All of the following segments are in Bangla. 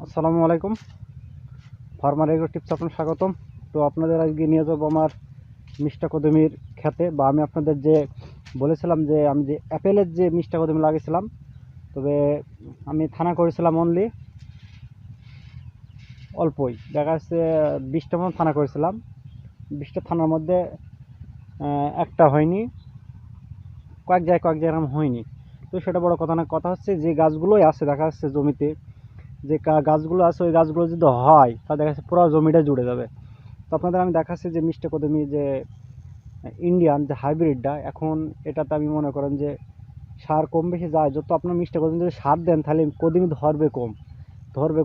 আসসালামু আলাইকুম। ফার্মার এগ্রো টিপস আপনার স্বাগতম। তো আপনাদের আজকে নিয়ে যাবো আমার মিষ্টা কদমির খেতে, বা আমি আপনাদের যে বলেছিলাম যে আমি যে অ্যাপেলের যে মিষ্টা কদমি লাগিয়েছিলাম, তবে আমি থানা করেছিলাম অনলি অল্পই, দেখা যাচ্ছে 20টা মতো থানা করেছিলাম। 20টা থানার মধ্যে একটা হয়নি, কয়েক জায়গায় এরকম হয়নি। তো সেটা বড় কথা না, কথা হচ্ছে যে গাছগুলোই আছে দেখা যাচ্ছে জমিতে, যে গাছগুলো আছে ওই গাছগুলো যদি হয় তাহলে দেখা যাচ্ছে পুরো জমিটা জুড়ে যাবে। তো আপনাদের আমি দেখাচ্ছি যে মিষ্টি কদমি যে ইন্ডিয়ান যে হাইব্রিডটা, এখন এটাতে আমি মনে করেন যে সার কম বেশি যায়। যত আপনার মিষ্টি কদমি যদি সার দেন তাহলে কদমি ধরবে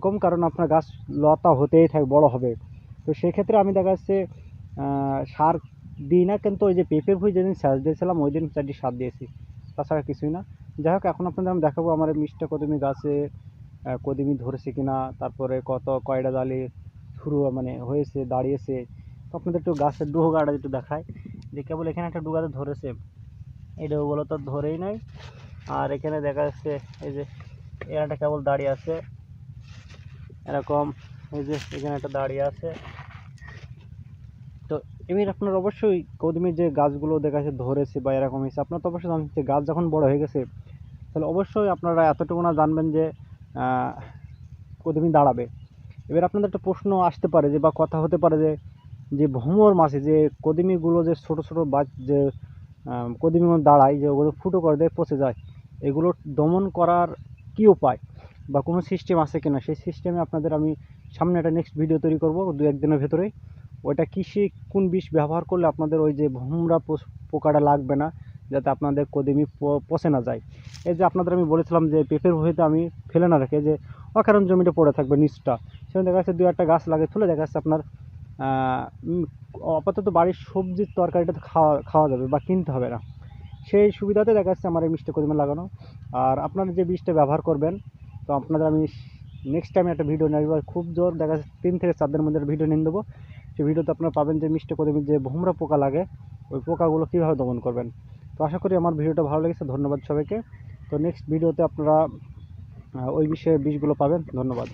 কম, কারণ আপনার গাছ লতা হতেই থাকে, বড় হবে। তো সেক্ষেত্রে আমি দেখা যাচ্ছে সার দিই না, কিন্তু ওই যে পেঁপের ভুঁই যেদিন সেচ দিয়েছিলাম ওই দিন 4টি সার দিয়েছি, তাছাড়া কিছুই না। যাই হোক, এখন আপনাদের আমি দেখাবো আমার এই মিষ্টি কদমি গাছে কদমি ধরেছে কিনা, তারপরে কয়টা ডালি শুরু মানে হয়েছে, দাঁড়িয়েছে। তো আপনাদের একটু গাছের ডুহো একটু দেখায়, যে কেবল এখানে একটা ডুগাতে ধরেছে, এই ডুহোগুলো তো ধরেই নাই। আর এখানে দেখা যাচ্ছে এই যে এখানে কেবল দাঁড়িয়ে আছে এরকম, এই যে এখানে একটা দাঁড়িয়ে আছে। তো এবার আপনার অবশ্যই কদমির যে গাছগুলো দেখা যাচ্ছে ধরেছে বা এরকম হয়েছে, আপনার তো অবশ্যই জানছেন যে গাছ যখন বড় হয়ে গেছে তাহলে অবশ্যই আপনারা এতটুকু না জানবেন যে কদমি দাঁড়াবে। এবার আপনাদের একটা প্রশ্ন আসতে পারে যে, বা কথা হতে পারে যে, যে ভ্রমর মাছে যে কদমিগুলো যে ছোটো ছোটো যে কদমিগুলো দাঁড়ায়, যে ওগুলো ফুটো করে দেয়, পচে যায়, এগুলো দমন করার কী উপায় বা কোনো সিস্টেম আছে কিনা, সেই সিস্টেমে আপনাদের আমি সামনে একটা নেক্সট ভিডিও তৈরি করব 2-1 দিনের ভেতরেই। ওইটা কোন বিষ ব্যবহার করলে আপনাদের ওই যে ভোমরা পোকাটা লাগবে না, যাতে আপনাদের কদমি পচে না যায়। এই যে আপনাদের আমি বলেছিলাম যে পেঁপের ভুঁইতে আমি ফেলে না রেখে যে অকারণ জমিটা পড়ে থাকবে নিচটা, সেখানে দেখা যাচ্ছে 2-1টা গাছ লাগিয়ে তুলে দেখা যাচ্ছে আপনার আপাতত বাড়ির সবজির তরকারিটা খাওয়া যাবে বা কিনতে হবে না। সেই সুবিধাতে দেখা যাচ্ছে আমার এই মিষ্টি কদমি লাগানো। আর আপনারা যে বীজটা ব্যবহার করবেন, তো আপনাদের আমি নেক্সট টাইম একটা ভিডিও নেব, খুব জোর দেখা যাচ্ছে 3 থেকে 4 দিনের মধ্যে ভিডিও নিয়ে দেবো। সেই ভিডিওতে আপনারা পাবেন যে মিষ্টি কদমির যে ভোমরা পোকা লাগে ওই পোকাগুলো কীভাবে দমন করবেন। তো আশা করি আমার ভিডিওটা ভালো লেগেছে, ধন্যবাদ সবাইকে। তো নেক্সট ভিডিওতে আপনারা ওই বিষয়ে বীজগুলো পাবেন। ধন্যবাদ।